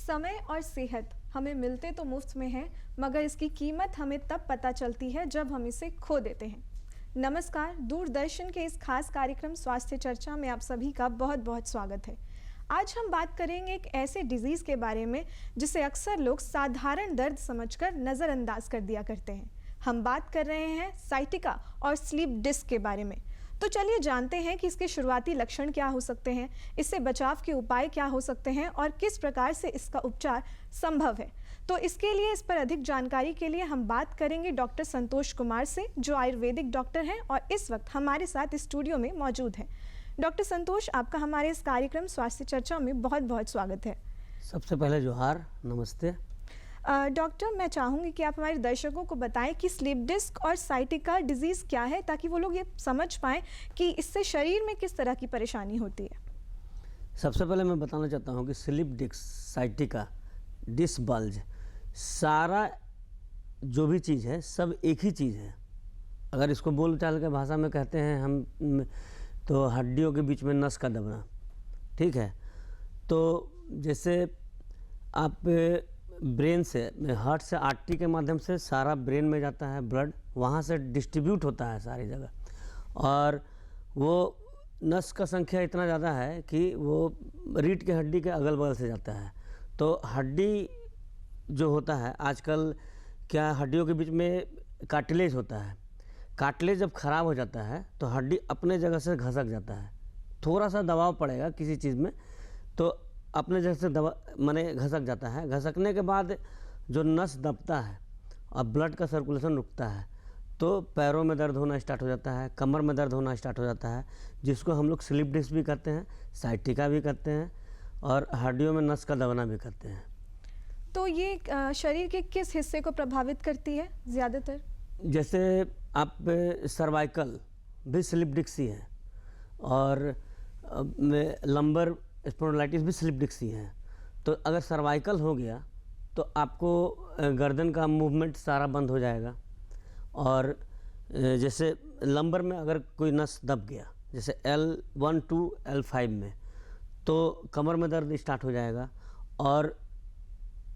समय और सेहत हमें मिलते तो मुफ्त में हैं, मगर इसकी कीमत हमें तब पता चलती है जब हम इसे खो देते हैं। नमस्कार, दूरदर्शन के इस खास कार्यक्रम स्वास्थ्य चर्चा में आप सभी का बहुत बहुत स्वागत है। आज हम बात करेंगे एक ऐसे डिजीज़ के बारे में जिसे अक्सर लोग साधारण दर्द समझकर नज़रअंदाज कर दिया करते हैं। हम बात कर रहे हैं साइटिका और स्लीप डिस्क के बारे में। तो चलिए जानते हैं कि इसके शुरुआती लक्षण क्या हो सकते हैं, इससे बचाव के उपाय क्या हो सकते हैं और किस प्रकार से इसका उपचार संभव है। तो इसके लिए, इस पर अधिक जानकारी के लिए हम बात करेंगे डॉक्टर संतोष कुमार से, जो आयुर्वेदिक डॉक्टर हैं और इस वक्त हमारे साथ स्टूडियो में मौजूद हैं। डॉक्टर संतोष, आपका हमारे इस कार्यक्रम स्वास्थ्य चर्चा में बहुत बहुत स्वागत है। सबसे पहले जोहार, नमस्ते। डॉक्टर, मैं चाहूँगी कि आप हमारे दर्शकों को बताएं कि स्लीप डिस्क और साइटिका डिजीज़ क्या है, ताकि वो लोग ये समझ पाएं कि इससे शरीर में किस तरह की परेशानी होती है। सबसे पहले मैं बताना चाहता हूँ कि slip disc, sciatica, disc bulge, सारा जो भी चीज़ है सब एक ही चीज़ है। अगर इसको बोल चाल के भाषा में कहते हैं हम, तो हड्डियों के बीच में नस का दबना, ठीक है। तो जैसे आप ब्रेन से, हार्ट से आर्टरी के माध्यम से सारा ब्रेन में जाता है ब्लड, वहाँ से डिस्ट्रीब्यूट होता है सारी जगह, और वो नस का संख्या इतना ज़्यादा है कि वो रीढ़ के हड्डी के अगल बगल से जाता है। तो हड्डी जो होता है आजकल, क्या हड्डियों के बीच में कार्टिलेज होता है। कार्टिलेज जब ख़राब हो जाता है तो हड्डी अपने जगह से घसक जाता है। थोड़ा सा दबाव पड़ेगा किसी चीज़ में तो अपने जगह से माने घसक जाता है। घसकने के बाद जो नस दबता है और ब्लड का सर्कुलेशन रुकता है, तो पैरों में दर्द होना स्टार्ट हो जाता है, कमर में दर्द होना स्टार्ट हो जाता है, जिसको हम लोग स्लिप डिस्क भी कहते हैं, साइटिका भी कहते हैं, और हड्डियों में नस का दबना भी कहते हैं। तो ये शरीर के किस हिस्से को प्रभावित करती है ज़्यादातर? जैसे आप सर्वाइकल भी स्लिप डिस्क ही है, और लंबर स्पॉन्डिलाइटिस भी स्लिप डिस्क ही है। तो अगर सर्वाइकल हो गया तो आपको गर्दन का मूवमेंट सारा बंद हो जाएगा, और जैसे लंबर में अगर कोई नस दब गया, जैसे L1 to L5 में, तो कमर में दर्द स्टार्ट हो जाएगा, और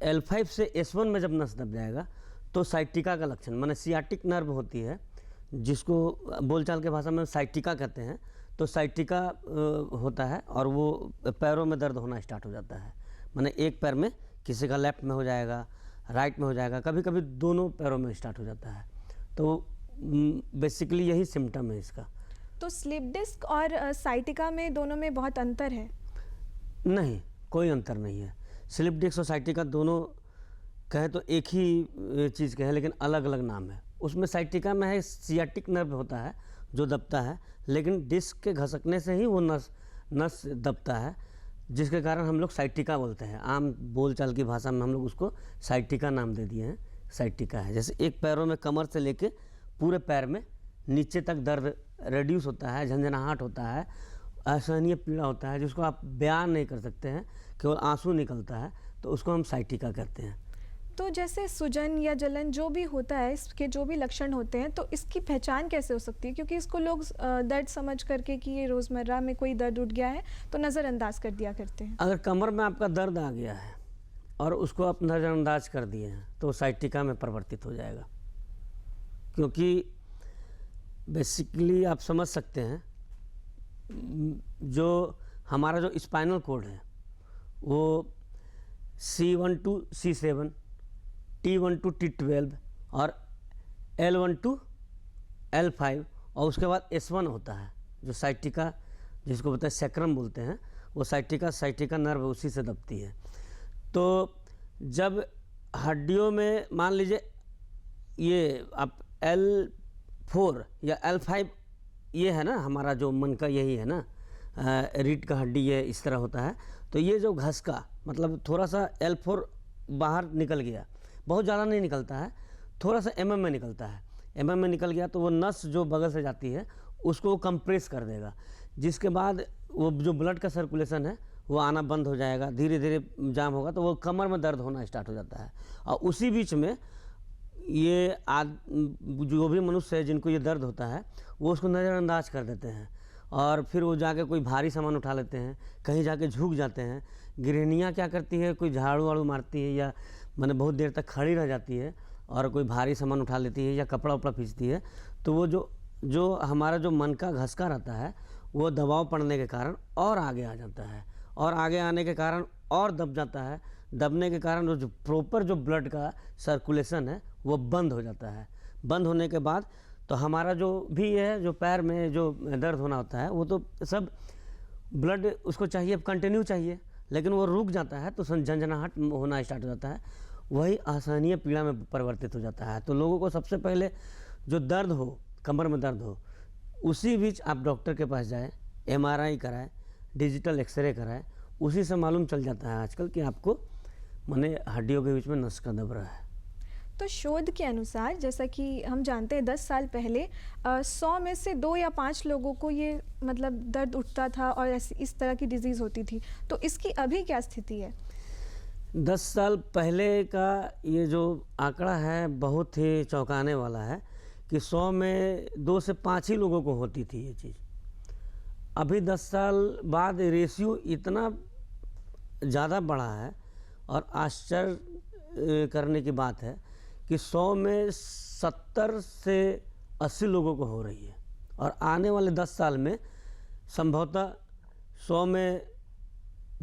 L5 से S1 में जब नस दब जाएगा तो साइटिका का लक्षण, माने सियाटिक नर्व होती है, जिसको बोलचाल के भाषा में साइटिका कहते हैं। तो साइटिका होता है और वो पैरों में दर्द होना स्टार्ट हो जाता है। माने एक पैर में, किसी का लेफ्ट में हो जाएगा, राइट में हो जाएगा, कभी कभी दोनों पैरों में स्टार्ट हो जाता है। तो बेसिकली यही सिम्टम है इसका। तो स्लीप डिस्क और साइटिका में, दोनों में बहुत अंतर है? नहीं, कोई अंतर नहीं है। स्लीप डिस्क और साइटिका दोनों कहें तो एक ही चीज़ के हैं, लेकिन अलग अलग नाम है। उसमें साइटिका में है सियाटिक नर्व होता है जो दबता है, लेकिन डिस्क के घसकने से ही वो नस दबता है, जिसके कारण हम लोग साइटिका बोलते हैं। आम बोलचाल की भाषा में हम लोग उसको साइटिका नाम दे दिए हैं। साइटिका है जैसे एक पैरों में, कमर से लेके पूरे पैर में नीचे तक दर्द रेड्यूस होता है, झंझनाहट होता है, असहनीय पीड़ा होता है, जिसको आप बयान नहीं कर सकते हैं, केवल आंसू निकलता है, तो उसको हम साइटिका कहते हैं। तो जैसे सूजन या जलन जो भी होता है, इसके जो भी लक्षण होते हैं, तो इसकी पहचान कैसे हो सकती है? क्योंकि इसको लोग दर्द समझ करके कि ये रोज़मर्रा में कोई दर्द उठ गया है तो नज़रअंदाज कर दिया करते हैं। अगर कमर में आपका दर्द आ गया है और उसको आप नज़रअंदाज कर दिए हैं तो साइटिका में परिवर्तित हो जाएगा। क्योंकि बेसिकली आप समझ सकते हैं, जो हमारा जो स्पाइनल कोड है वो C1 to C7, T1 to T12 और L1 to L5, और उसके बाद S1 होता है जो साइटिका, जिसको बोलते हैं सैक्रम बोलते हैं, वो साइटिका नर्व उसी से दबती है। तो जब हड्डियों में मान लीजिए ये आप L4 या L5, ये है ना हमारा जो मन का, यही है ना रीढ़ का हड्डी, ये इस तरह होता है। तो ये जो घसका, मतलब थोड़ा सा L4 बाहर निकल गया, बहुत ज़्यादा नहीं निकलता है, थोड़ा सा mm में निकलता है, mm में निकल गया तो वो नस जो बगल से जाती है उसको कंप्रेस कर देगा, जिसके बाद वो जो ब्लड का सर्कुलेशन है वो आना बंद हो जाएगा, धीरे धीरे जाम होगा, तो वो कमर में दर्द होना स्टार्ट हो जाता है। और उसी बीच में ये जो भी मनुष्य है जिनको ये दर्द होता है वो उसको नज़रअंदाज कर देते हैं, और फिर वो जाके कोई भारी सामान उठा लेते हैं, कहीं जाके झुक जाते हैं, गृहिणियाँ क्या करती है, कोई झाड़ू वाड़ू मारती है या मैंने बहुत देर तक खड़ी रह जाती है और कोई भारी सामान उठा लेती है या कपड़ा उपड़ा खींचती है, तो वो जो हमारा जो मन का घसका रहता है वो दबाव पड़ने के कारण और आगे आ जाता है, और आगे आने के कारण और दब जाता है। दबने के कारण जो प्रॉपर जो ब्लड का सर्कुलेशन है वो बंद हो जाता है। बंद होने के बाद तो हमारा जो भी है, जो पैर में जो दर्द होना होता है वो तो सब ब्लड उसको चाहिए, कंटिन्यू चाहिए, लेकिन वो रुक जाता है तो झंझनाहट होना स्टार्ट हो जाता है, वही असहनीय पीड़ा में परिवर्तित हो जाता है। तो लोगों को सबसे पहले जो दर्द हो, कमर में दर्द हो, उसी बीच आप डॉक्टर के पास जाएं, MRI कराएं, डिजिटल एक्सरे कराएं, उसी से मालूम चल जाता है आजकल कि आपको माने हड्डियों के बीच में नस का दब रहा है। तो शोध के अनुसार, जैसा कि हम जानते हैं 10 साल पहले 100 में से 2 या 5 लोगों को ये मतलब दर्द उठता था और इस तरह की डिजीज़ होती थी, तो इसकी अभी क्या स्थिति है? 10 साल पहले का ये जो आंकड़ा है बहुत ही चौंकाने वाला है कि 100 में 2 से 5 ही लोगों को होती थी ये चीज़। अभी 10 साल बाद रेशियो इतना ज़्यादा बढ़ा है और आश्चर्य करने की बात है कि 100 में 70 से 80 लोगों को हो रही है, और आने वाले 10 साल में संभवतः 100 में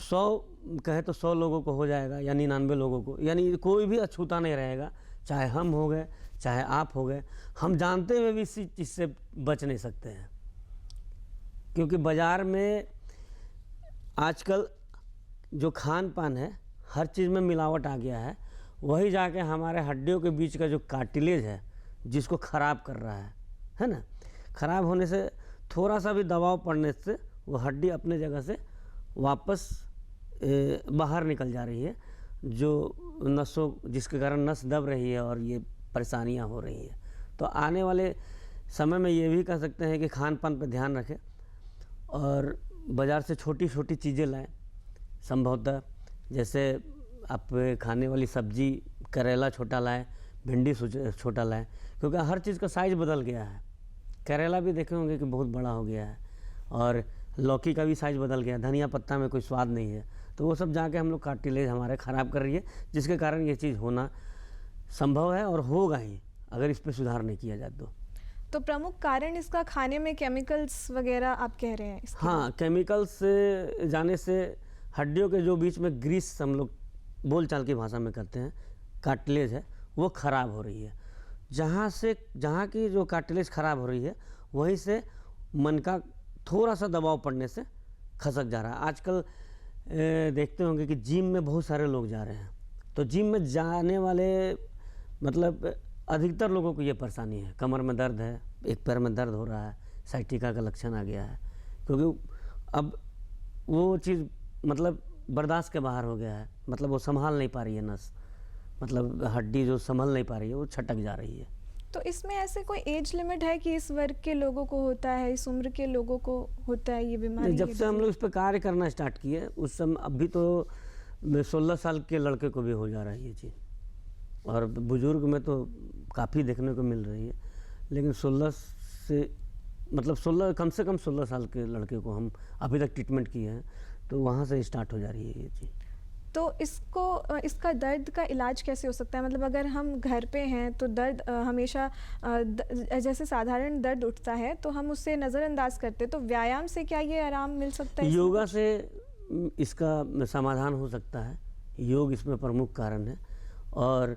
100 कहे तो 100 लोगों को हो जाएगा या 99 लोगों को, यानी कोई भी अछूता नहीं रहेगा, चाहे हम हो गए चाहे आप हो गए। हम जानते हुए भी इसी चीज़ से बच नहीं सकते हैं, क्योंकि बाज़ार में आजकल जो खान पान है हर चीज़ में मिलावट आ गया है, वही जाके हमारे हड्डियों के बीच का जो कार्टिलेज है जिसको ख़राब कर रहा है ना। ख़राब होने से थोड़ा सा भी दबाव पड़ने से वो हड्डी अपने जगह से वापस बाहर निकल जा रही है, जो नसों जिसके कारण नस दब रही है और ये परेशानियां हो रही हैं। तो आने वाले समय में ये भी कह सकते हैं कि खान पान पर ध्यान रखें और बाज़ार से छोटी छोटी चीज़ें लाएं, संभवतः जैसे आप खाने वाली सब्जी, करेला छोटा लाएं, भिंडी छोटा लाएं, क्योंकि हर चीज़ का साइज़ बदल गया है। करेला भी देखे होंगे कि बहुत बड़ा हो गया है, और लौकी का भी साइज़ बदल गया, धनिया पत्ता में कोई स्वाद नहीं है। तो वो सब जाके हम लोग कार्टिलेज हमारे ख़राब कर रही है, जिसके कारण ये चीज़ होना संभव है और होगा ही अगर इस पर सुधार नहीं किया जाए तो प्रमुख कारण इसका खाने में केमिकल्स वगैरह आप कह रहे हैं? हाँ, केमिकल्स से जाने से हड्डियों के जो बीच में ग्रीस हम लोग बोलचाल की भाषा में कहते हैं, कार्टिलेज है, वो ख़राब हो रही है। जहाँ की जो कार्टिलेज ख़राब हो रही है वहीं से मन का थोड़ा सा दबाव पड़ने से खसक जा रहा है। आजकल देखते होंगे कि जिम में बहुत सारे लोग जा रहे हैं, तो जिम में जाने वाले मतलब अधिकतर लोगों को ये परेशानी है, कमर में दर्द है, एक पैर में दर्द हो रहा है, साइटिका का लक्षण आ गया है, क्योंकि अब वो चीज़ मतलब बर्दाश्त के बाहर हो गया है, मतलब वो संभाल नहीं पा रही है नस, मतलब हड्डी जो संभल नहीं पा रही है वो छटक जा रही है। तो इसमें ऐसे कोई एज लिमिट है कि इस वर्ग के लोगों को होता है, इस उम्र के लोगों को होता है ये बीमारी? जब से हम लोग इस पर कार्य करना स्टार्ट किए उस समय, अभी तो 16 साल के लड़के को भी हो जा रहा है ये चीज़, और बुजुर्ग में तो काफ़ी देखने को मिल रही है, लेकिन 16 से मतलब 16 कम से कम 16 साल के लड़के को हम अभी तक ट्रीटमेंट किए हैं, तो वहाँ से स्टार्ट हो जा रही है ये चीज़। तो इसका दर्द का इलाज कैसे हो सकता है? मतलब अगर हम घर पे हैं तो दर्द हमेशा जैसे साधारण दर्द उठता है तो हम उससे नज़रअंदाज करते, तो व्यायाम से क्या ये आराम मिल सकता है? योगा से इसका समाधान हो सकता है, योग इसमें प्रमुख कारण है, और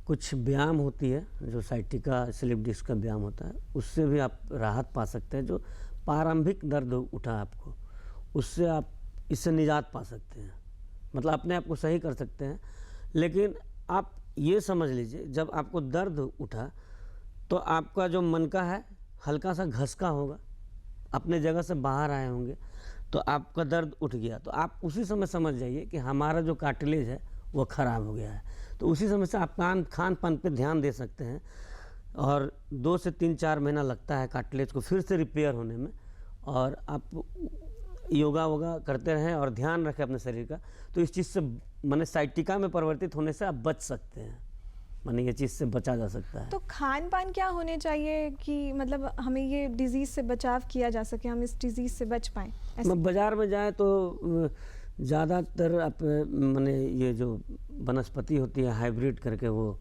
कुछ व्यायाम होती है जो साइटिका स्लिप डिस्क का व्यायाम होता है, उससे भी आप राहत पा सकते हैं। जो प्रारंभिक दर्द उठा आपको, उससे आप इससे निजात पा सकते हैं, मतलब अपने आप को सही कर सकते हैं। लेकिन आप ये समझ लीजिए, जब आपको दर्द उठा तो आपका जो मन का है हल्का सा घसका होगा, अपने जगह से बाहर आए होंगे, तो आपका दर्द उठ गया, तो आप उसी समय समझ जाइए कि हमारा जो कार्टिलेज है वो ख़राब हो गया है। तो उसी समय से आप खान पान पे ध्यान दे सकते हैं, और 2 से 3-4 महीना लगता है कार्टिलेज को फिर से रिपेयर होने में, और आप योगा वोगा करते रहें और ध्यान रखें अपने शरीर का, तो इस चीज़ से माने साइटिका में परिवर्तित होने से आप बच सकते हैं, माने ये चीज़ से बचा जा सकता है। तो खान पान क्या होने चाहिए कि मतलब हमें ये डिज़ीज़ से बचाव किया जा सके, हम इस डिज़ीज़ से बच पाएँ? बाज़ार में जाएँ तो ज़्यादातर आप माने ये जो वनस्पति होती है हाइब्रिड करके, वो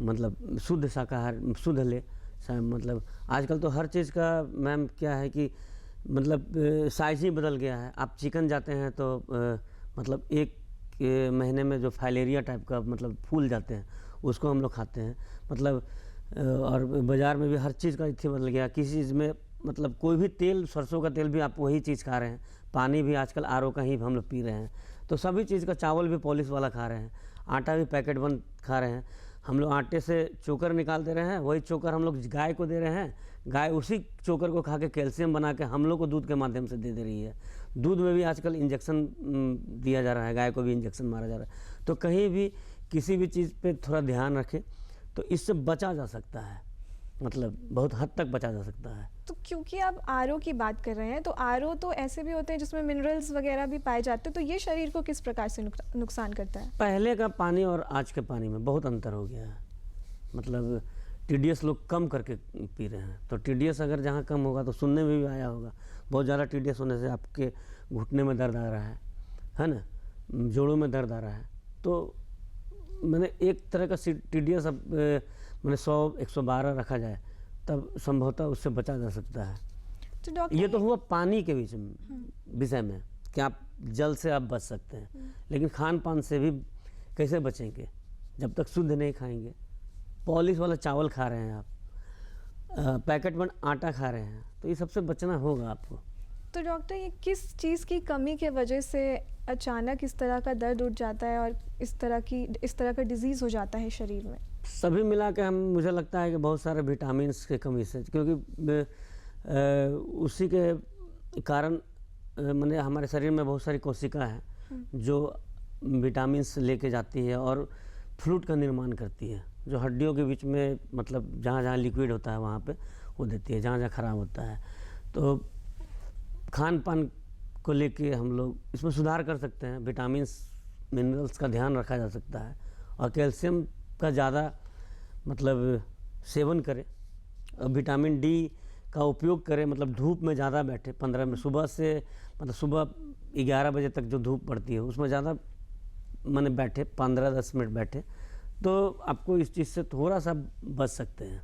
मतलब शुद्ध शाकाहार शुद्ध ले मतलब आजकल तो हर चीज़ का मैम क्या है कि मतलब साइज़ ही बदल गया है। आप चिकन जाते हैं तो मतलब एक महीने में जो फाइलेरिया टाइप का मतलब फूल जाते हैं, उसको हम लोग खाते हैं। मतलब और बाज़ार में भी हर चीज़ का इतनी बदल गया। किसी चीज़ में मतलब कोई भी तेल, सरसों का तेल भी आप वही चीज़ खा रहे हैं। पानी भी आजकल आरओ का ही हम लोग पी रहे हैं। तो सभी चीज़ का, चावल भी पॉलिश वाला खा रहे हैं, आटा भी पैकेट बंद खा रहे हैं। हम लोग आटे से चोकर निकाल दे रहे हैं, वही चोकर हम लोग गाय को दे रहे हैं। गाय उसी चोकर को खा के कैल्शियम बना के हम लोग को दूध के माध्यम से दे रही है। दूध में भी आजकल इंजेक्शन दिया जा रहा है, गाय को भी इंजेक्शन मारा जा रहा है। तो कहीं भी किसी भी चीज़ पे थोड़ा ध्यान रखें तो इससे बचा जा सकता है, मतलब बहुत हद तक बचा जा सकता है। तो क्योंकि आप आरओ की बात कर रहे हैं, तो आरओ तो ऐसे भी होते हैं जिसमें मिनरल्स वगैरह भी पाए जाते हैं, तो ये शरीर को किस प्रकार से नुकसान करता है? पहले का पानी और आज के पानी में बहुत अंतर हो गया है। मतलब टीडीएस लोग कम करके पी रहे हैं। तो टीडीएस अगर जहाँ कम होगा तो सुनने में भी आया होगा, बहुत ज़्यादा टीडीएस होने से आपके घुटने में दर्द आ रहा है ना, जोड़ों में दर्द आ रहा है। तो मैंने एक तरह का टीडीएस अब मैंने 100-112 रखा जाए तब संभवतः उससे बचा जा सकता है। तो डॉक्टर, ये तो हुआ पानी के विषय में कि आप जल से आप बच सकते हैं, लेकिन खान पान से भी कैसे बचेंगे जब तक शुद्ध नहीं खाएंगे? पॉलिश वाला चावल खा रहे हैं आप, पैकेट बंद आटा खा रहे हैं, तो ये सबसे बचना होगा आपको। तो डॉक्टर, ये किस चीज़ की कमी के वजह से अचानक इस तरह का दर्द उठ जाता है और इस तरह का डिजीज़ हो जाता है शरीर में? सभी मिला के मुझे लगता है कि बहुत सारे विटामिन्स की कमी से, क्योंकि उसी के कारण मैंने हमारे शरीर में बहुत सारी कोशिका हैं जो विटामिन्स लेके जाती है और फ्लूइड का निर्माण करती है, जो हड्डियों के बीच में मतलब जहाँ जहाँ लिक्विड होता है वहाँ पे वो देती है, जहाँ जहाँ खराब होता है। तो खान पान को लेके हम लोग इसमें सुधार कर सकते हैं। विटामिन्स मिनरल्स का ध्यान रखा जा सकता है और कैल्शियम का ज़्यादा मतलब सेवन करें और विटामिन डी का उपयोग करें। मतलब धूप में ज़्यादा बैठे 15 मिनट सुबह से, मतलब सुबह 11 बजे तक जो धूप पड़ती है उसमें ज़्यादा मैंने बैठे 15-10 मिनट बैठे तो आपको इस चीज़ से थोड़ा सा बच सकते हैं।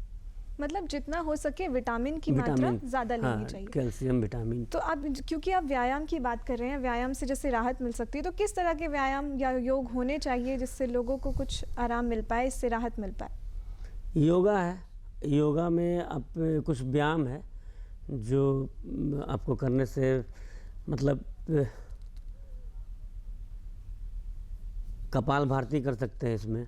मतलब जितना हो सके विटामिन की मात्रा ज़्यादा लेनी चाहिए। Calcium, vitamin. तो आप, क्योंकि आप व्यायाम की बात कर रहे हैं, व्यायाम से जैसे राहत मिल सकती है, तो किस तरह के व्यायाम या योग होने चाहिए जिससे लोगों को कुछ आराम मिल पाए, इससे राहत मिल पाए? योगा है, योगा में आप कुछ व्यायाम है जो आपको करने से मतलब कपाल भारती कर सकते हैं। इसमें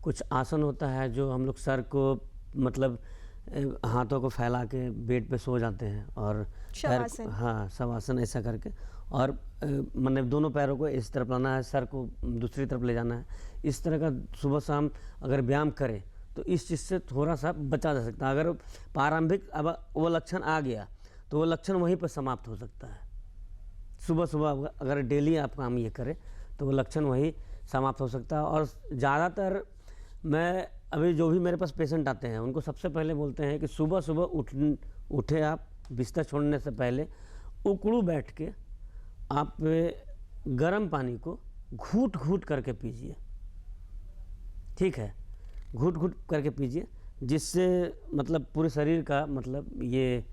कुछ आसन होता है जो हम लोग सर को मतलब हाथों को फैला के बेड पे सो जाते हैं और शवासन। हाँ, शवासन ऐसा करके, और मतलब दोनों पैरों को इस तरफ लाना है, सर को दूसरी तरफ ले जाना है। इस तरह का सुबह शाम अगर व्यायाम करें तो इस चीज़ से थोड़ा सा बचा जा सकता है। अगर प्रारंभिक अब वो लक्षण आ गया तो वो लक्षण वहीं पर समाप्त हो सकता है। सुबह सुबह अगर डेली आप काम ये करें तो वो लक्षण वहीं समाप्त हो सकता है। और ज़्यादातर मैं अभी जो भी मेरे पास पेशेंट आते हैं उनको सबसे पहले बोलते हैं कि सुबह सुबह उठे आप बिस्तर छोड़ने से पहले उकड़ू बैठ के आप गर्म पानी को घूट घूट करके पीजिए। ठीक है, घूट घूट करके पीजिए, जिससे मतलब पूरे शरीर का मतलब ये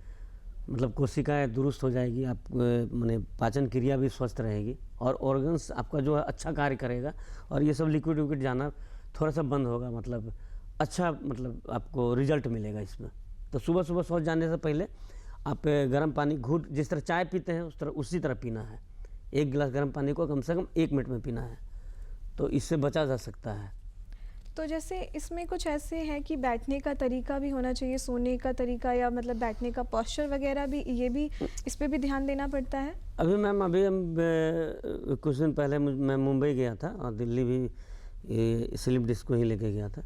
मतलब कोशिकाएं दुरुस्त हो जाएगी, आप माने पाचन क्रिया भी स्वस्थ रहेगी और ऑर्गन्स आपका जो है अच्छा कार्य करेगा और ये सब लिक्विड विक्विड जाना थोड़ा सा बंद होगा। मतलब अच्छा मतलब आपको रिजल्ट मिलेगा इसमें। तो सुबह सुबह सोच जाने से पहले आप गर्म पानी घूट, जिस तरह चाय पीते हैं उस तरह उसी तरह पीना है। 1 गिलास गर्म पानी को कम से कम 1 मिनट में पीना है, तो इससे बचा जा सकता है। तो जैसे इसमें कुछ ऐसे हैं कि बैठने का तरीका भी होना चाहिए, सोने का तरीका, या मतलब बैठने का पोस्चर वगैरह भी, ये भी इस पे भी ध्यान देना पड़ता है? अभी मैम कुछ दिन पहले मैं मुंबई गया था और दिल्ली भी स्लिप डिस्क को ही लेके गया था।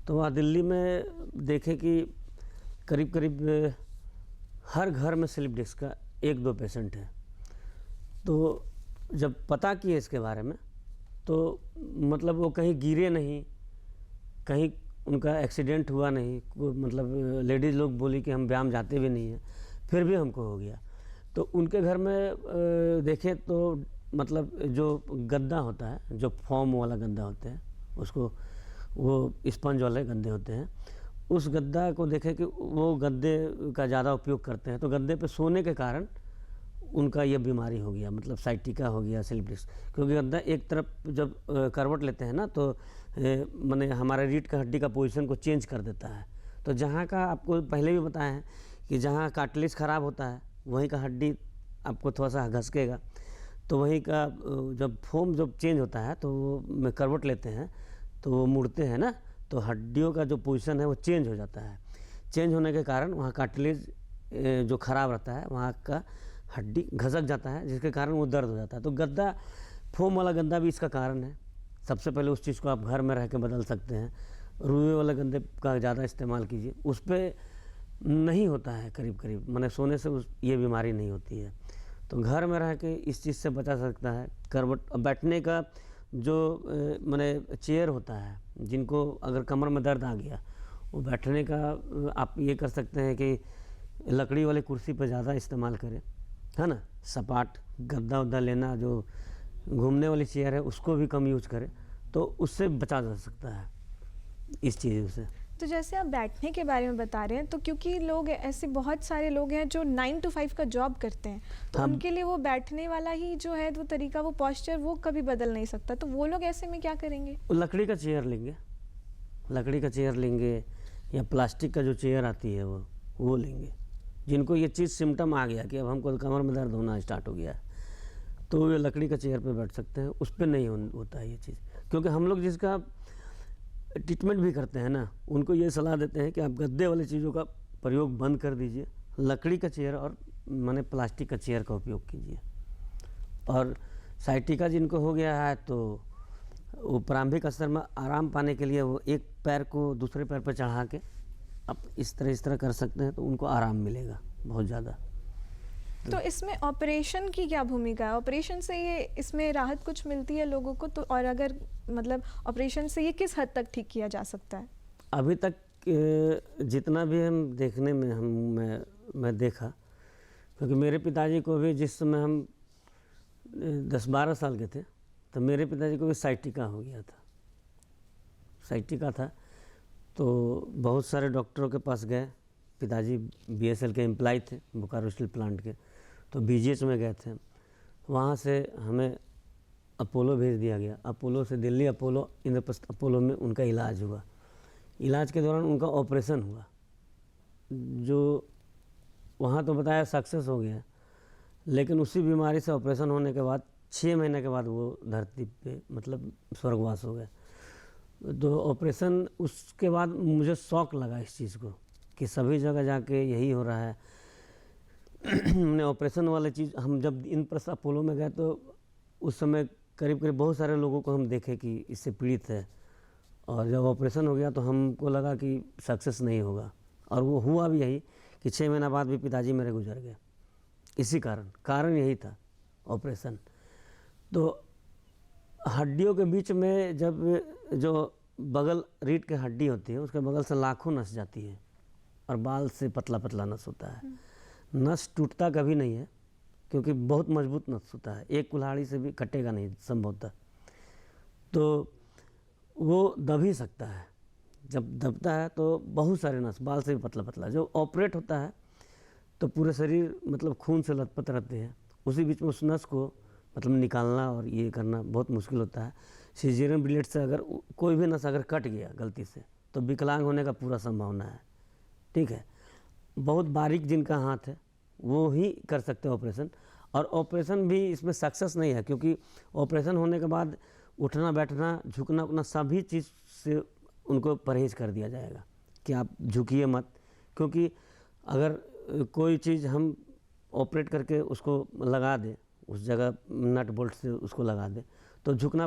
तो वहाँ दिल्ली में देखे कि करीब करीब हर घर में स्लिप डिस्क का 1-2 पेशेंट है। तो जब पता किए इसके बारे में तो मतलब वो कहीं गिरे नहीं, कहीं उनका एक्सीडेंट हुआ नहीं, मतलब लेडीज़ लोग बोली कि हम व्यायाम जाते भी नहीं हैं, फिर भी हमको हो गया। तो उनके घर में देखें तो मतलब जो गद्दा होता है, जो फोम वाला गद्दा होता है, उसको वो स्पंज वाले गद्दे होते हैं, उस गद्दा को देखें कि वो गद्दे का ज़्यादा उपयोग करते हैं, तो गद्दे पे सोने के कारण उनका ये बीमारी हो गया, मतलब साइटिका हो गया, स्लिप डिस्क। क्योंकि गद्दा एक तरफ जब करवट लेते हैं ना, तो माने हमारे रीढ़ का हड्डी का पोजीशन को चेंज कर देता है। तो जहाँ का आपको पहले भी बताया है कि जहाँ कार्टिलेज ख़राब होता है वहीं का हड्डी आपको थोड़ा सा घसकेगा, तो वहीं का जब फोम जब चेंज होता है तो वो करवट लेते हैं तो वो मुड़ते हैं ना, तो हड्डियों का जो पोजीशन है वो चेंज हो जाता है। चेंज होने के कारण वहाँ कार्टिलेज जो ख़राब रहता है वहाँ का हड्डी घसक जाता है, जिसके कारण वो दर्द हो जाता है। तो गद्दा, फोम वाला गद्दा भी इसका कारण है। सबसे पहले उस चीज़ को आप घर में रह के बदल सकते हैं। रुई वाला गद्दे का ज़्यादा इस्तेमाल कीजिए, उस पर नहीं होता है करीब करीब, माने सोने से ये बीमारी नहीं होती है। तो घर में रह के इस चीज़ से बचा सकता है। करवट बैठने का जो माने चेयर होता है, जिनको अगर कमर में दर्द आ गया, वो बैठने का आप ये कर सकते हैं कि लकड़ी वाली कुर्सी पर ज़्यादा इस्तेमाल करें, है ना। सपाट गद्दा उद्दा लेना, जो घूमने वाली चेयर है उसको भी कम यूज करें, तो उससे बचा जा सकता है इस चीज़ों से। तो जैसे आप बैठने के बारे में बता रहे हैं, तो क्योंकि लोग ऐसे बहुत सारे लोग हैं जो 9 to 5 का जॉब करते हैं, तो हम उनके लिए वो बैठने वाला ही जो है वो तरीका, वो पोस्चर वो कभी बदल नहीं सकता, तो वो लोग ऐसे में क्या करेंगे? लकड़ी का चेयर लेंगे, लकड़ी का चेयर लेंगे, या प्लास्टिक का जो चेयर आती है वो लेंगे। जिनको ये चीज़ सिम्टम आ गया कि अब हमको कमर में दर्द होना स्टार्ट हो गया है, तो ये लकड़ी का चेयर पे बैठ सकते हैं। उस पर नहीं होता है ये चीज़, क्योंकि हम लोग जिसका ट्रीटमेंट भी करते हैं ना, उनको ये सलाह देते हैं कि आप गद्दे वाली चीज़ों का प्रयोग बंद कर दीजिए, लकड़ी का चेयर और माने प्लास्टिक का चेयर का उपयोग कीजिए। और साइटिका जिनको हो गया है, तो वो प्रारंभिक स्तर में आराम पाने के लिए वो एक पैर को दूसरे पैर पर चढ़ा के आप इस तरह कर सकते हैं, तो उनको आराम मिलेगा बहुत ज़्यादा। तो इसमें ऑपरेशन की क्या भूमिका है? ऑपरेशन से ये इसमें राहत कुछ मिलती है लोगों को, तो और अगर मतलब ऑपरेशन से ये किस हद तक ठीक किया जा सकता है? अभी तक जितना भी हम देखने में मैं देखा, क्योंकि मेरे पिताजी को भी जिस समय हम 10-12 साल के थे, तो मेरे पिताजी को भी साइटिका हो गया था, साइटिका था। तो बहुत सारे डॉक्टरों के पास गए, पिताजी BSL के एम्प्लॉय थे, बोकारो स्टील प्लांट के, तो BGH में गए थे। वहाँ से हमें अपोलो भेज दिया गया, अपोलो से दिल्ली अपोलो, इंद्रप्रस्थ अपोलो में उनका इलाज हुआ। इलाज के दौरान उनका ऑपरेशन हुआ, जो वहाँ तो बताया सक्सेस हो गया, लेकिन उसी बीमारी से ऑपरेशन होने के बाद 6 महीने के बाद वो धरती पे मतलब स्वर्गवास हो गए। तो ऑपरेशन उसके बाद मुझे शौक लगा इस चीज़ को कि सभी जगह जाके यही हो रहा है। हमने ऑपरेशन वाली चीज़, हम जब इंद्रप्रस्थ अपोलो में गए तो उस समय करीब करीब बहुत सारे लोगों को हम देखे कि इससे पीड़ित है, और जब ऑपरेशन हो गया तो हमको लगा कि सक्सेस नहीं होगा, और वो हुआ भी यही कि 6 महीना बाद भी पिताजी मेरे गुजर गए। इसी कारण यही था ऑपरेशन। तो हड्डियों के बीच में जब जो बगल रीढ़ की हड्डी होती है, उसके बगल से लाखों नस जाती है, और बाल से पतला पतला नस होता है। नस टूटता कभी नहीं है, क्योंकि बहुत मजबूत नस होता है, एक कुल्हाड़ी से भी कटेगा नहीं संभवतः। तो वो दब ही सकता है, जब दबता है तो बहुत सारे नस बाल से भी पतला पतला। जो ऑपरेट होता है तो पूरे शरीर मतलब खून से लथपथ रहते हैं, उसी बीच में उस नस को मतलब निकालना और ये करना बहुत मुश्किल होता है। सीज़ेरियन ब्लेड से अगर कोई भी नस अगर कट गया गलती से, तो विकलांग होने का पूरा संभावना है। ठीक है, बहुत बारीक जिनका हाथ है वो ही कर सकते हैं ऑपरेशन, और ऑपरेशन भी इसमें सक्सेस नहीं है, क्योंकि ऑपरेशन होने के बाद उठना बैठना झुकना अपना सभी चीज़ से उनको परहेज कर दिया जाएगा कि आप झुकिए मत। क्योंकि अगर कोई चीज़ हम ऑपरेट करके उसको लगा दें, उस जगह नट बोल्ट से उसको लगा दें, तो झुकना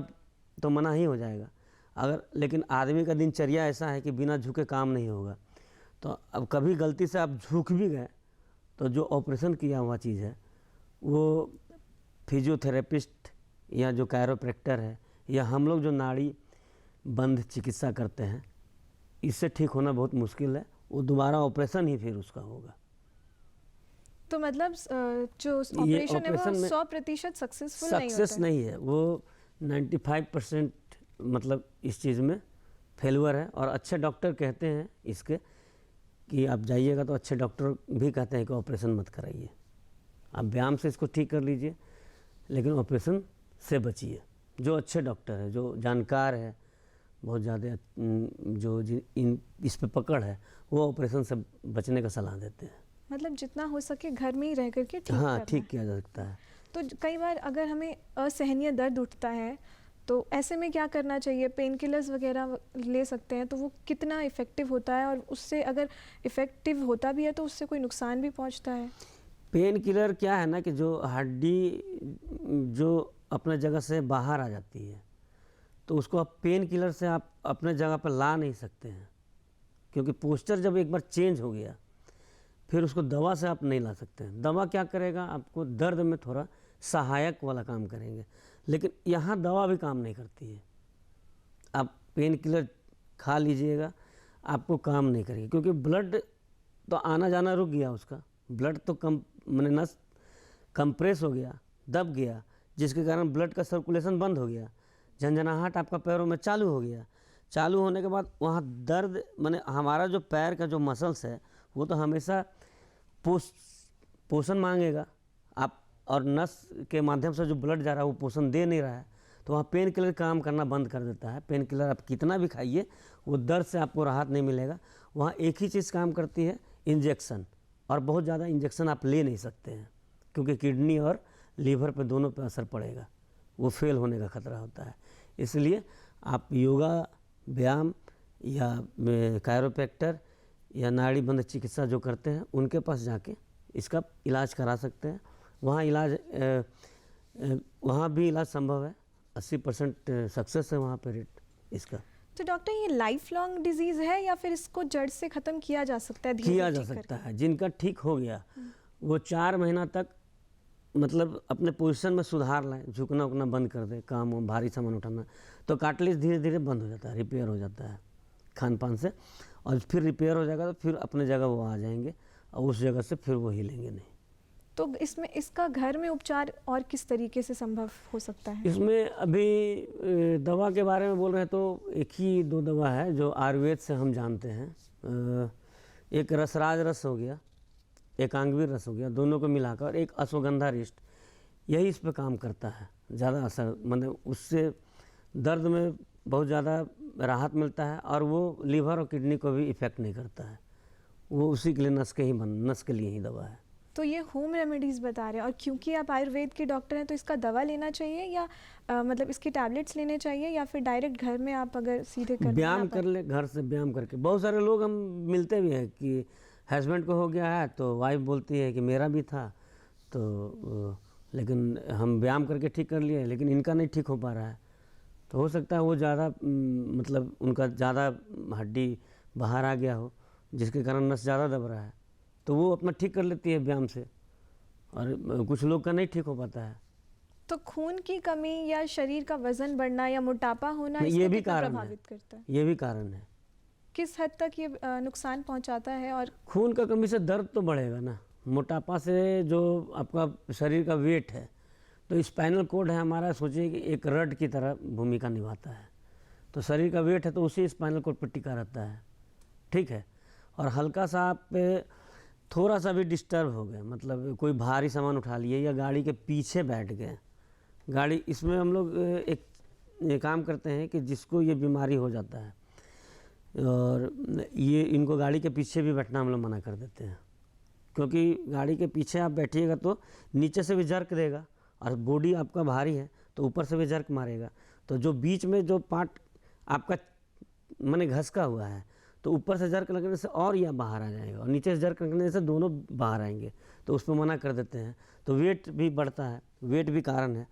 तो मना ही हो जाएगा। अगर लेकिन आदमी का दिनचर्या ऐसा है कि बिना झुके काम नहीं होगा, तो अब कभी गलती से आप झुक भी गए तो जो ऑपरेशन किया हुआ चीज़ है वो फिजियोथेरेपिस्ट या जो कैरोप्रैक्टर है, या हम लोग जो नाड़ी बंद चिकित्सा करते हैं, इससे ठीक होना बहुत मुश्किल है। वो दोबारा ऑपरेशन ही फिर उसका होगा। तो मतलब जो ये ऑपरेशन है वो ऑपरेशन में 100% सक्सेसफुल नहीं सक्सेस होता है। नहीं है, वो 95% मतलब इस चीज़ में फेलुअर है। और अच्छे डॉक्टर कहते हैं इसके कि आप जाइएगा तो अच्छे डॉक्टर भी कहते हैं कि ऑपरेशन मत कराइए, आप व्यायाम से इसको ठीक कर लीजिए, लेकिन ऑपरेशन से बचिए। जो अच्छे डॉक्टर है, जो जानकार है, बहुत ज़्यादा जो इस पे पकड़ है, वो ऑपरेशन से बचने का सलाह देते हैं। मतलब जितना हो सके घर में ही रह करके ठीक हाँ, करना ठीक है। किया जा सकता है। तो कई बार अगर हमें असहनीय दर्द उठता है तो ऐसे में क्या करना चाहिए? पेन किलर्स वगैरह ले सकते हैं, तो वो कितना इफ़ेक्टिव होता है, और उससे अगर इफ़ेक्टिव होता भी है तो उससे कोई नुकसान भी पहुंचता है? पेन किलर क्या है ना कि जो हड्डी जो अपने जगह से बाहर आ जाती है, तो उसको आप पेन किलर से आप अपने जगह पर ला नहीं सकते हैं, क्योंकि पोस्चर जब एक बार चेंज हो गया फिर उसको दवा से आप नहीं ला सकते हैं। दवा क्या करेगा, आपको दर्द में थोड़ा सहायक वाला काम करेंगे, लेकिन यहाँ दवा भी काम नहीं करती है। आप पेन किलर खा लीजिएगा, आपको काम नहीं करेगी, क्योंकि ब्लड तो आना जाना रुक गया, उसका ब्लड तो कम मैंने नस कंप्रेस हो गया, दब गया, जिसके कारण ब्लड का सर्कुलेशन बंद हो गया, झंझनाहट आपका पैरों में चालू हो गया। चालू होने के बाद वहाँ दर्द, माने हमारा जो पैर का जो मसल्स है वो तो हमेशा पोषण मांगेगा आप, और नस के माध्यम से जो ब्लड जा रहा है वो पोषण दे नहीं रहा है, तो वहाँ पेन किलर काम करना बंद कर देता है। पेन किलर आप कितना भी खाइए, वो दर्द से आपको राहत नहीं मिलेगा। वहाँ एक ही चीज़ काम करती है, इंजेक्शन, और बहुत ज़्यादा इंजेक्शन आप ले नहीं सकते हैं, क्योंकि किडनी और लीवर पे दोनों पे असर पड़ेगा, वो फेल होने का खतरा होता है। इसलिए आप योगा, व्यायाम या कायरोप्रैक्टर या नाड़ी बंध चिकित्सा जो करते हैं उनके पास जाके इसका इलाज करा सकते हैं। वहाँ भी इलाज संभव है, 80% सक्सेस है वहाँ पे रेट इसका। तो डॉक्टर, ये लाइफ लॉन्ग डिजीज़ है या फिर इसको जड़ से ख़त्म किया जा सकता है? धीरे किया धीरे जा ठीक सकता करके? है। जिनका ठीक हो गया वो 4 महीना तक मतलब अपने पोजीशन में सुधार लाए, झुकना उकना बंद कर दे, काम वाम भारी सामान उठाना, तो कार्टिलेज धीरे धीरे बंद हो जाता है, रिपेयर हो जाता है खान पान से, और फिर रिपेयर हो जाएगा तो फिर अपने जगह वो आ जाएंगे, और उस जगह से फिर वो हिलेंगे नहीं। तो इसमें इसका घर में उपचार और किस तरीके से संभव हो सकता है? इसमें अभी दवा के बारे में बोल रहे हैं तो एक ही 2 दवा है जो आयुर्वेद से हम जानते हैं। एक रसराज रस हो गया, एक आंगवीर रस हो गया, दोनों को मिलाकर एक अश्वगंधा रिष्ट, यही इस पे काम करता है। ज़्यादा असर मतलब उससे दर्द में बहुत ज़्यादा राहत मिलता है, और वो लीवर और किडनी को भी इफ़ेक्ट नहीं करता है। वो उसी के लिए नस के लिए ही दवा है। तो ये होम रेमेडीज़ बता रहे हैं, और क्योंकि आप आयुर्वेद के डॉक्टर हैं तो इसका दवा लेना चाहिए या मतलब इसके टैबलेट्स लेने चाहिए, या फिर डायरेक्ट घर में आप अगर सीधे कर व्यायाम कर ले, घर से व्यायाम करके। बहुत सारे लोग हम मिलते भी हैं कि हस्बैंड को हो गया है तो वाइफ बोलती है कि मेरा भी था, तो लेकिन हम व्यायाम करके ठीक कर लिए, लेकिन इनका नहीं ठीक हो पा रहा है। तो हो सकता है वो ज़्यादा मतलब उनका ज़्यादा हड्डी बाहर आ गया हो, जिसके कारण नस ज़्यादा दब रहा है, तो वो अपना ठीक कर लेती है व्यायाम से, और कुछ लोग का नहीं ठीक हो पाता है। तो खून की कमी या शरीर का वजन बढ़ना या मोटापा होना ये इसको भी कितना कारण है, प्रभावित करता है? ये भी कारण है। किस हद तक ये नुकसान पहुंचाता है? और खून का कमी से दर्द तो बढ़ेगा ना, मोटापा से जो आपका शरीर का वेट है, तो स्पाइनल कोड है हमारा, सोचिए कि एक रड की तरह भूमिका निभाता है, तो शरीर का वेट है तो उसी स्पाइनल कोड पर टिका रहता है, ठीक है। और हल्का सा आप थोड़ा सा भी डिस्टर्ब हो गए, मतलब कोई भारी सामान उठा लिए या गाड़ी के पीछे बैठ गए, गाड़ी, इसमें हम लोग एक काम करते हैं कि जिसको ये बीमारी हो जाता है, और ये इनको गाड़ी के पीछे भी बैठना हम लोग मना कर देते हैं, क्योंकि गाड़ी के पीछे आप बैठिएगा तो नीचे से भी जर्क देगा, और बॉडी आपका भारी है तो ऊपर से भी जर्क मारेगा, तो जो बीच में जो पार्ट आपका माने घसका हुआ है, तो ऊपर से जर्क लगने से और यह बाहर आ जाएगा, और नीचे से जर्क लगने से दोनों बाहर आएंगे, तो उस पर मना कर देते हैं। तो वेट भी बढ़ता है, वेट भी कारण है,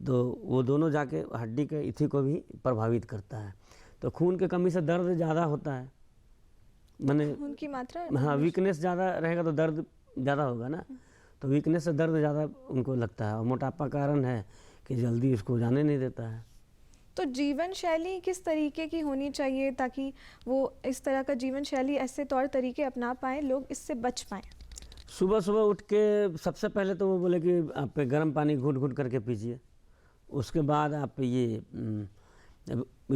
तो वो दोनों जाके हड्डी के इथी को भी प्रभावित करता है। तो खून की कमी से दर्द ज़्यादा होता है, माने खून की मात्रा, हाँ, वीकनेस ज़्यादा रहेगा तो दर्द ज़्यादा होगा ना, तो वीकनेस से दर्द ज़्यादा उनको लगता है, और मोटापा कारण है कि जल्दी उसको जाने नहीं देता है। तो जीवन शैली किस तरीके की होनी चाहिए ताकि वो इस तरह का जीवन शैली, ऐसे तौर तरीके अपना पाएँ, लोग इससे बच पाएँ? सुबह सुबह उठ के सबसे पहले तो वो बोले कि आप गर्म पानी घूट घूट करके पीजिए। उसके बाद आप ये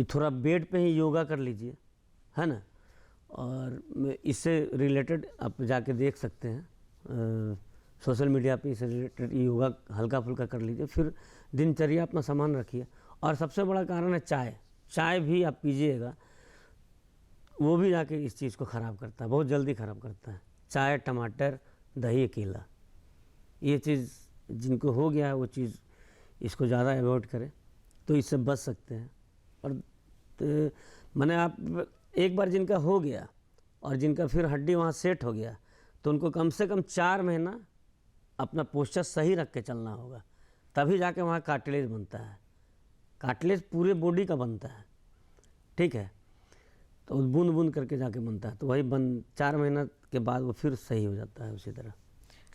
थोड़ा बेड पे ही योगा कर लीजिए, है ना। और इससे रिलेटेड आप जाके देख सकते हैं सोशल मीडिया पे, इससे रिलेटेड योगा हल्का फुल्का कर लीजिए। फिर दिनचर्या अपना सामान रखिए। और सबसे बड़ा कारण है चाय। चाय भी आप पीजिएगा, वो भी जाके इस चीज़ को ख़राब करता है, बहुत जल्दी ख़राब करता है। चाय, टमाटर, दही, केला, ये चीज़ जिनको हो गया है वो चीज़ इसको ज़्यादा अवॉइड करें तो इससे बच सकते हैं। और मैंने आप एक बार जिनका हो गया और जिनका फिर हड्डी वहाँ सेट हो गया तो उनको कम से कम 4 महीना अपना पोस्चर सही रख के चलना होगा, तभी जाके वहाँ कार्टिलेज बनता है। कार्टिलेज पूरे बॉडी का बनता है, ठीक है। तो बूंद बूंद करके जाके बनता है, तो वही 4 महीना के बाद वो फिर सही हो जाता है उसी तरह।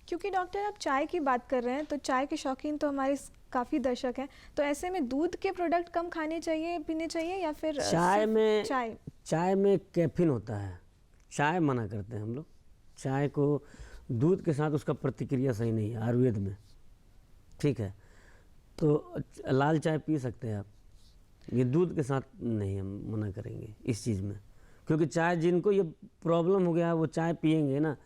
क्योंकि डॉक्टर आप चाय की बात कर रहे हैं तो चाय के शौकीन तो हमारे काफ़ी दर्शक हैं, तो ऐसे में दूध के प्रोडक्ट कम खाने चाहिए, पीने चाहिए, या फिर चाय में कैफीन होता है। चाय मना करते हैं हम लोग। चाय को दूध के साथ उसका प्रतिक्रिया सही नहीं है आयुर्वेद में, ठीक है। तो लाल चाय पी सकते हैं आप, ये दूध के साथ नहीं, हम मना करेंगे इस चीज़ में। क्योंकि चाय जिनको ये प्रॉब्लम हो गया वो चाय पियेंगे ना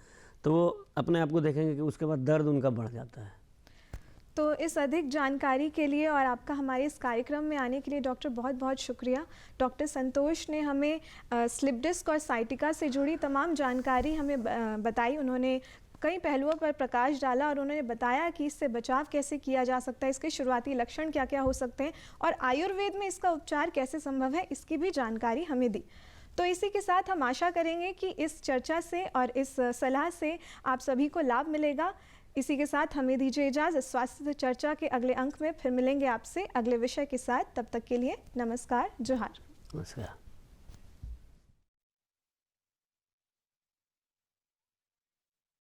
तो वो अपने आप को देखेंगे कि उसके बाद दर्द उनका बढ़ जाता है। तो इस अधिक जानकारी के लिए और आपका हमारे इस कार्यक्रम में आने के लिए डॉक्टर बहुत बहुत शुक्रिया। डॉक्टर संतोष ने हमें स्लिप डिस्क और साइटिका से जुड़ी तमाम जानकारी हमें बताई। उन्होंने कई पहलुओं पर प्रकाश डाला और उन्होंने बताया कि इससे बचाव कैसे किया जा सकता है, इसके शुरुआती लक्षण क्या क्या हो सकते हैं और आयुर्वेद में इसका उपचार कैसे संभव है, इसकी भी जानकारी हमें दी। तो इसी के साथ हम आशा करेंगे कि इस चर्चा से और इस सलाह से आप सभी को लाभ मिलेगा। इसी के साथ हमें दीजिए इजाज़त। स्वास्थ्य चर्चा के अगले अंक में फिर मिलेंगे आपसे अगले विषय के साथ। तब तक के लिए नमस्कार, जोहार। नमस्कार।